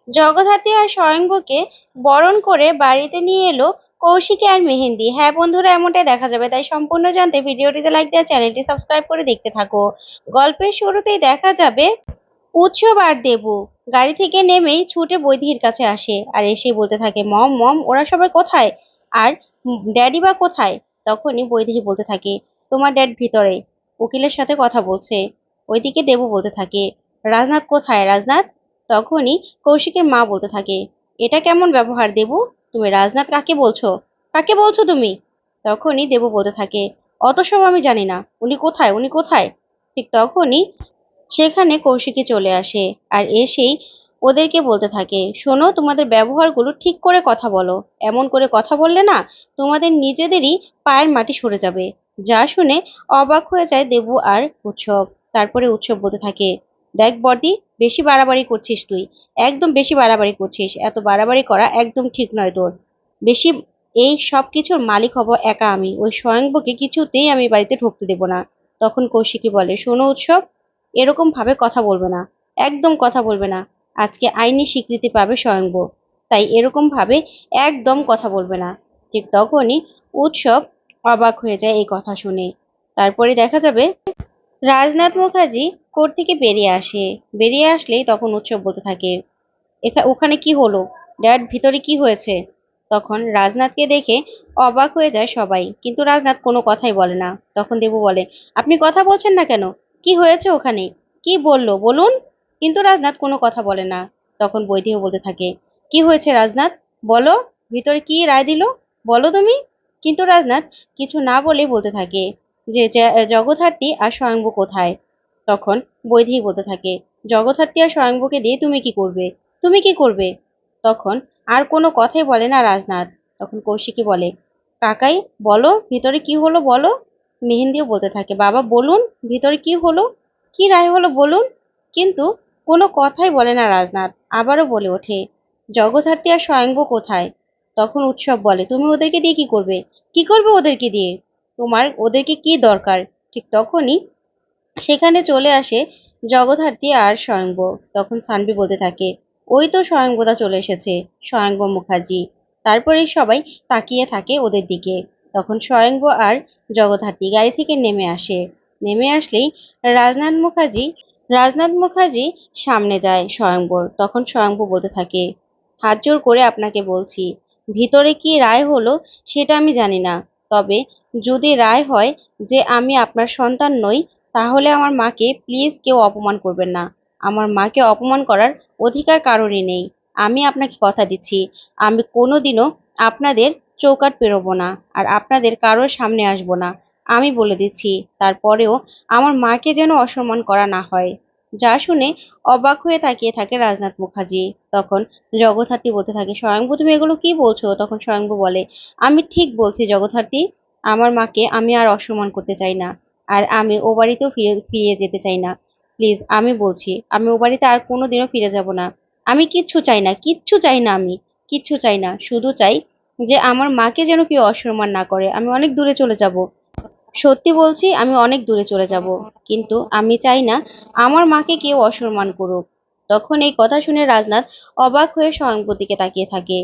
জগদ্ধাত্রী আর স্বয়ংভূকে বরণ করে বাড়িতে নিয়ে এলো কৌশিকী আর মেহেন্দি। হ্যাঁ বন্ধুরা, এমনটাই দেখা যাবে। তাই সম্পূর্ণ জানতে ভিডিওটিতে লাইক দেওয়া, চ্যানেলটি সাবস্ক্রাইব করে দেখতে থাকো। গল্পের শুরুতেই দেখা যাবে উৎসব আর দেবু গাড়ি থেকে নেমেই ছুটে বৈদেহীর কাছে আসে আর এসেই বলতে থাকে, মম মম ওরা সবাই কোথায়, আর ড্যাডি বা কোথায়? তখনই বৈদেহী বলতে থাকে, তোমার ড্যাড ভিতরে উকিলের সাথে কথা বলছে। ওইদিকে দেবু বলতে থাকে, রাজনাথ কোথায় রাজনাথ? তখনই কৌশিকের মা বলতে থাকে, এটা কেমন ব্যবহার দেবু? তুমি রাজনাথ কাকে বলছো? কাকে বলছো তুমি? তখনই দেবু বলতে থাকে, অত সব আমি জানি না, উনি কোথায়, উনি কোথায়? ঠিক তখনই সেখানে কৌশিকী চলে আসে আর এসেই ওদেরকে বলতে থাকে, শোনো, তোমাদের ব্যবহারগুলো ঠিক করে কথা বলো। এমন করে কথা বললে না, তোমাদের নিজেদেরই পায়ের মাটি সরে যাবে। যা শুনে অবাক হয়ে যায় দেবু আর উৎসব। তারপরে উৎসব বলতে থাকে, দেখ বর্দি, বেশি বাড়াবাড়ি করছিস তুই, একদম বেশি বাড়াবাড়ি করছিস। এত বাড়াবাড়ি করা একদম ঠিক নয় তোর। বেশি এই সব কিছুর মালিক হব একা আমি, ওই স্বয়ংবকে কিছুতেই আমি বাড়িতে ঢুকতে দেব না। তখন কৌশিকী বলে, শোনো উৎসব, এরকম ভাবে কথা বলবে না, একদম কথা বলবে না। আজকে আইনি স্বীকৃতি পাবে স্বয়ংব, তাই এরকম ভাবে একদম কথা বলবে না। ঠিক তখনই উৎসব অবাক হয়ে যায় এই কথা শুনে। তারপরে দেখা যাবে রাজনাথ মুখার্জি কোর্ট থেকে বেরিয়ে আসে। বেরিয়ে আসলেই তখন উৎসব বলতে থাকে, ওখানে কি হলো ড্যাড, ভিতরে কি হয়েছে? তখন রাজনাথকে দেখে অবাক হয়ে যায় সবাই, কিন্তু রাজনাথ কোনো কথাই বলে না। তখন দেবু বলে, আপনি কথা বলছেন না কেন? কি হয়েছে ওখানে? কি বললো বলুন? কিন্তু রাজনাথ কোনো কথা বলে না। তখন বৈদেহ বলতে থাকে, কি হয়েছে রাজনাথ, বলো, ভিতরে কি রায় দিল, বলো তুমি। কিন্তু রাজনাথ কিছু না বলেই বলতে থাকে যে জগদ্ধাত্রী আর স্বয়ংভু কোথায়? তখন বৈদেহী বলতে থাকে, জগদ্ধাত্রী আর স্বয়ংভুকে দিয়ে তুমি কি করবে? তুমি কি করবে? তখন আর কোনো কথাই বলে না রাজনাথ। তখন কৌশিকী বলে, কাকাই বলো, ভিতরে কি হলো বলো। মেহেন্দিও বলতে থাকে, বাবা বলুন, ভিতরে কি হলো, কি রায় হলো বলুন। কিন্তু কোনো কথাই বলে না রাজনাথ। আবারও বলে ওঠে, জগদ্ধাত্রী আর স্বয়ংভু কোথায়? তখন উৎসব বলে, তুমি ওদেরকে দিয়ে কি করবে? কি করবে ওদেরকে দিয়ে? তোমার ওদেরকে কি দরকার? ঠিক তখনই সেখানে চলে আসে জগদ্ধাত্রী আর স্বয়ংব। তখন সানভি বলতে থাকে, ওই তো স্বয়ংবদা চলে এসেছে, স্বয়ংব মুখার্জি। তারপরে সবাই তাকিয়ে থাকে ওদের দিকে। তখন স্বয়ংব আর জগদ্ধাত্রী গাড়ি থেকে নেমে আসে। নেমে আসলেই রাজনাথ মুখার্জি রাজনাথ মুখার্জি সামনে যায় স্বয়ংবর। তখন স্বয়ংব বলতে থাকে, হাত জোর করে আপনাকে বলছি, ভিতরে কি রায় হলো সেটা আমি জানি না, তবে যদি রায় হয় যে আমি আপনার সন্তান নই, তাহলে আমার মাকে প্লিজ কেউ অপমান করবেন না। আমার মাকে অপমান করার অধিকার কারোরই নেই। আমি আপনাকে কথা দিচ্ছি, আমি কোনোদিনও আপনাদের চৌকাঠ পেরোবো না, আর আপনাদের কারোর সামনে আসবো না। আমি বলে দিচ্ছি, তারপরেও আমার মাকে যেন অসম্মান করা না হয়। যা শুনে অবাক হয়ে তাকিয়ে থাকে রাজনাথ মুখার্জি। তখন জগদ্ধাত্রী বলতে থাকে, স্বয়ংভু তুমি এগুলো কি বলছো? তখন স্বয়ংভু বলে, আমি ঠিক বলছি জগদ্ধাত্রী, আমার মাকে আমি আর অসম্মান করতে চাই না, আর আমি ও বাড়িতেও ফিরে যেতে চাই না। প্লিজ আমি বলছি, আমি ও বাড়িতে আর কোনোদিনও ফিরে যাব না। আমি কিচ্ছু চাই না, কিচ্ছু চাই না, আমি কিচ্ছু চাই না, শুধু চাই যে আমার মাকে যেন কেউ অসম্মান না করে। আমি অনেক দূরে চলে যাব, সত্যি বলছি, আমি অনেক দূরে চলে যাব, কিন্তু আমি চাই না আমার মাকে কেউ অসম্মান করুক। তখন এই কথা শুনে রাজনাথ অবাক হয়ে স্বয়ংভূর দিকে তাকিয়ে থাকে।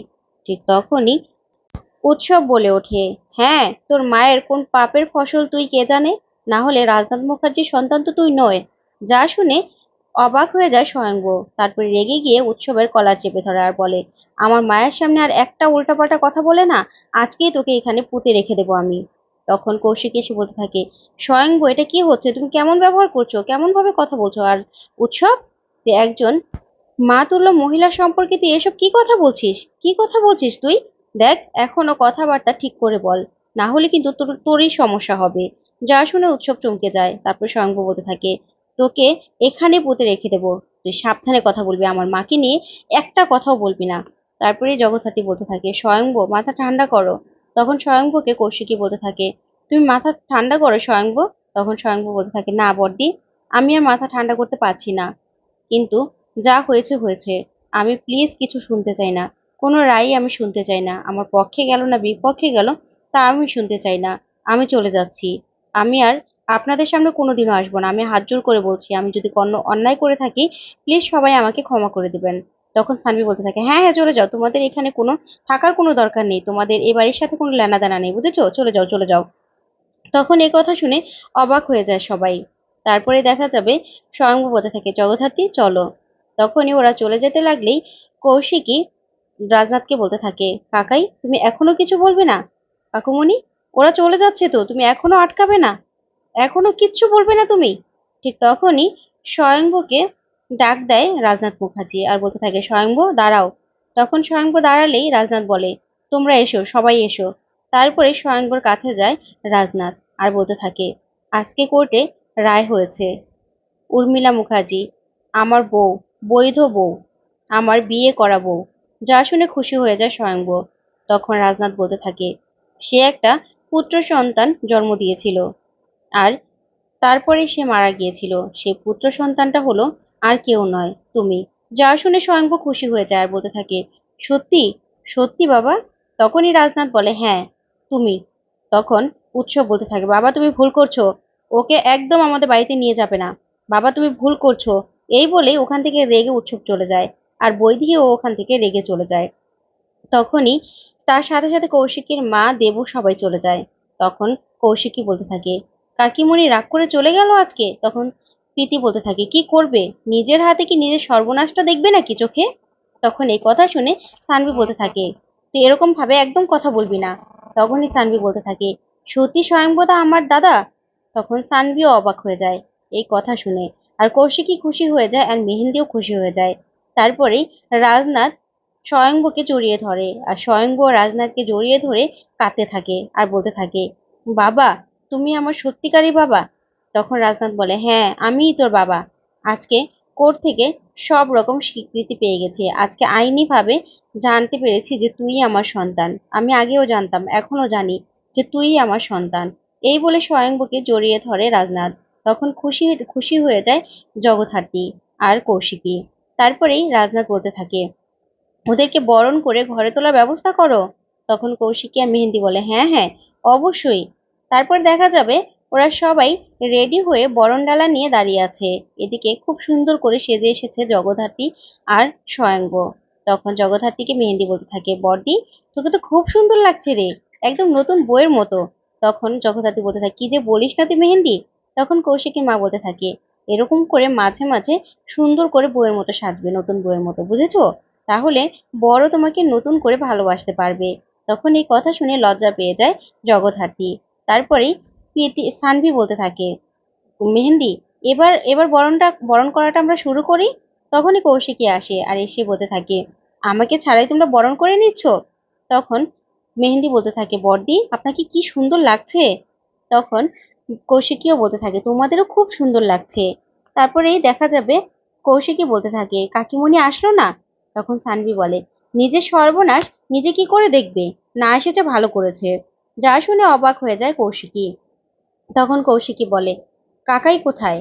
ঠিক তখনই উৎসব বলে ওঠে, হ্যাঁ, তোর মায়ের কোন পাপের ফসল তুই কে জানে, না হলে রাজনাথ মুখার্জির সন্তান তো তুই নয়। যা শুনে অবাক হয়ে যায় স্বয়ংব। তারপরে রেগে গিয়ে উৎসবের কলার চেপে ধরে আর বলে, আমার মায়ের সামনে আর একটা উল্টাপাল্টা কথা বলে না, আজকেই তোকে এখানে পুঁতে রেখে দেবো আমি। তখন কৌশিক এসে বলতে থাকে, স্বয়ংব এটা কি হচ্ছে, তুমি কেমন ব্যবহার করছো, কেমন ভাবে কথা বলছো? আর উৎসব, যে একজন মা তুল্য মহিলা সম্পর্কে তুই এসব কি কথা বলছিস, কি কথা বলছিস তুই? দেখ, এখনো কথাবার্তা ঠিক করে বল, না হলে কিন্তু তোরই সমস্যা হবে। যা শুনে উৎসব চমকে যায়। তারপর স্বয়ংভু বলতে থাকে, তোকে এখানে পুঁতে রেখে দেবো, তুই সাবধানে কথা বলবি, আমার মাকে নিয়ে একটা কথাও বলবি না। তারপরে জগদ্ধাত্রী বলতে থাকে, স্বয়ংভু মাথা ঠান্ডা করো। তখন স্বয়ংভুকে কৌশিকী বলতে থাকে, তুমি মাথা ঠান্ডা করো স্বয়ংভু। তখন স্বয়ংভু বলতে থাকে, না বর্দি, আমি আর মাথা ঠান্ডা করতে পারছি না, কিন্তু যা হয়েছে হয়েছে, আমি প্লিজ কিছু শুনতে চাই না, কোনো রায়ই আমি শুনতে চাই না, আমার পক্ষে গেল না বিপক্ষে গেল তা আমি শুনতে চাই না। আমি চলে যাচ্ছি, আমি আর আপনাদের সামনে কোনোদিনও আসবো না। আমি হাত জোর করে বলছি, আমি যদি কোনো অন্যায় করে থাকি, প্লিজ সবাই আমাকে ক্ষমা করে দিবেন। তখন সানভি বলতে থাকে, হ্যাঁ হ্যাঁ চলে যাও, তোমাদের এখানে কোনো থাকার কোনো দরকার নেই, তোমাদের এ বাড়ির সাথে কোনো লেনাদেনা নেই, বুঝেছো, চলে যাও চলে যাও। তখন এই কথা শুনে অবাক হয়ে যায় সবাই। তারপরে দেখা যাবে স্বয়ংভু বলতে থাকে, জগদ্ধাত্রী চলো। তখনই ওরা চলে যেতে লাগলেই কৌশিকী রাজনাথকে বলতে থাকে, কাকাই তুমি এখনো কিছু বলবে না? কাকুমণি, ওরা চলে যাচ্ছে তো, তুমি এখনো আটকাবে না? এখনো কিচ্ছু বলবে না তুমি? ঠিক তখনই স্বয়ংভূকে ডাক দেয় রাজনাথ মুখার্জি আর বলতে থাকে, স্বয়ংভূ দাঁড়াও। তখন স্বয়ংভূ দাঁড়ালেই রাজনাথ বলে, তোমরা এসো, সবাই এসো। তারপরে স্বয়ংভূর কাছে যায় রাজনাথ আর বলতে থাকে, আজকে কোর্টে রায় হয়েছে, উর্মিলা মুখার্জি আমার বউ, বৈধ বউ, আমার বিয়ে করা বউ। যা শুনে খুশি হয়ে যায় স্বয়ংভূ। তখন রাজনাথ বলতে থাকে, সে একটা পুত্র সন্তান জন্ম দিয়েছিল, আর তারপরে সে মারা গিয়েছিল। সেই পুত্র সন্তানটা হলো আর কেউ নয়, তুমি। যা শুনে স্বয়ংভূ খুশি হয়ে যায় আর বলতে থাকে, সত্যি? সত্যি বাবা? তখনই রাজনাথ বলে, হ্যাঁ তুমি। তখন উৎসব বলতে থাকে, বাবা তুমি ভুল করছো, ওকে একদম আমাদের বাড়িতে নিয়ে যাবে না, বাবা তুমি ভুল করছো। এই বলে ওখান থেকে রেগে উৎসব চলে যায়, আর বৈদিও ওখান থেকে রেগে চলে যায়। তখনই তার সাথে সাথে কৌশিকীর মা দেবু সবাই চলে যায়। তখন কৌশিকী বলতে থাকে, কাকিমণি রাগ করে চলে গেল আজকে? তখন প্রীতি বলতে থাকে, কি করবে, নিজের হাতে কি নিজের সর্বনাশটা দেখবে নাকি চোখে? তখন এই কথা শুনে সানভি বলতে থাকে, তুই এরকম ভাবে একদম কথা বলবি না। তখনই সানভি বলতে থাকে, সত্যি স্বয়ংবদা আমার দাদা? তখন সানভিও অবাক হয়ে যায় এই কথা শুনে, আর কৌশিকী খুশি হয়ে যায় আর মেহেন্দিও খুশি হয়ে যায়। তারপরেই রাজনাথ স্বয়ংভূকে জড়িয়ে ধরে, আর স্বয়ংভূ রাজনাথকে জড়িয়ে ধরে কাঁদতে থাকে আর বলতে থাকে, বাবা তুমি আমার সত্যিকারই বাবা? তখন রাজনাথ বলে, হ্যাঁ আমিই তোর বাবা। আজকে কোর্ট থেকে সব রকম স্বীকৃতি পেয়ে গেছে, আজকে আইনি ভাবে জানতে পেরেছি যে তুই আমার সন্তান। আমি আগেও জানতাম, এখনো জানি যে তুই আমার সন্তান। এই বলে স্বয়ংভূকে জড়িয়ে ধরে রাজনাথ। তখন খুশি খুশি হয়ে যায় জগদ্ধাত্রী আর কৌশিকী। তারপরেই রাজনাথ বলতে থাকে, ওদেরকে বরণ করে ঘরে তোলার ব্যবস্থা করো। তখন কৌশিকী আর মেহেন্দি বলে, হ্যাঁ হ্যাঁ অবশ্যই। তারপর দেখা যাবে ওরা সবাই রেডি হয়ে বরণ ডালা নিয়ে দাঁড়িয়ে আছে। এদিকে খুব সুন্দর করে সেজে এসেছে জগদ্ধাত্রী আর স্বয়ংভূ। তখন জগদ্ধাত্রীকে মেহেন্দি বলতে থাকে, বড়দি তোকে তো খুব সুন্দর লাগছে রে, একদম নতুন বইয়ের মতো। তখন জগদ্ধাত্রী বলতে থাকে, কি যে বলিস না তুই মেহেন্দি। তখন কৌশিকীর মা বলতে থাকে, এরকম করে মাঝে মাঝে সুন্দর করে বইয়ের মতো সাজবে, নতুন বইয়ের মতো, বুঝেছো? তাহলে বড় তোমাকে নতুন করে ভালোবাসতে পারবে। তখন এই কথা শুনে লজ্জা পেয়ে যায় জগদ্ধাত্রী। তারপরেই প্রীতি সানভি বলতে থাকে, মেহেন্দি এবার এবার বরণ করাটা আমরা শুরু করি। তখনই কৌশিকী আসে আর এসে বলতে থাকে, আমাকে ছাড়াই তোমরা বরণ করে নিচ্ছ? তখন মেহেন্দি বলতে থাকে, বড়দি আপনাকে কি সুন্দর লাগছে। তখন কৌশিকীও বলতে থাকে, তোমাদেরও খুব সুন্দর লাগছে। তারপরেই দেখা যাবে কৌশিকী বলতে থাকে, কাকিমণি আসলো না? তখন সানভি বলে, নিজের সর্বনাশ নিজে কি করে দেখবে, না এসেছে ভালো করেছে। যা শুনে অবাক হয়ে যায় কৌশিকী। তখন কৌশিকী বলে, কাকাই কোথায়?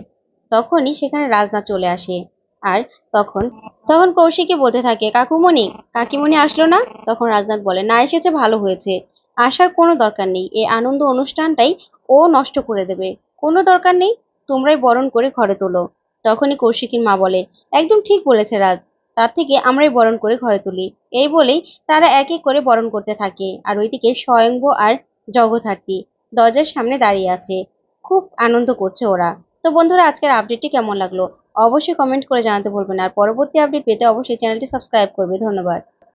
তখনই সেখানে রাজনাথ চলে আসে। আর তখন তখন কৌশিকী বলতে থাকে, কাকুমণি কাকিমণি আসলো না? তখন রাজনাথ বলে, না এসেছে ভালো হয়েছে, আসার কোনো দরকার নেই, এই আনন্দ অনুষ্ঠানটাই ও নষ্ট করে দেবে। কোনো দরকার নেই, তোমরাই বরণ করে ঘরে তোলো। তখনই কৌশিকীর মা বলে, একদম ঠিক বলেছে রাজ, তার থেকে আমরাই বরণ করে ঘরে তুলি। এই বলেই তারা এক এক করে বরণ করতে থাকে, আর ওইদিকে স্বয়ংভূ আর জগদ্ধাত্রী দরজার সামনে দাঁড়িয়ে আছে, খুব আনন্দ করছে ওরা। তো বন্ধুরা আজকের আপডেটটি কেমন লাগলো অবশ্যই কমেন্ট করে জানাতে ভুলবেন, আর পরবর্তী আপডেট পেতে অবশ্যই চ্যানেলটি সাবস্ক্রাইব করবে। ধন্যবাদ।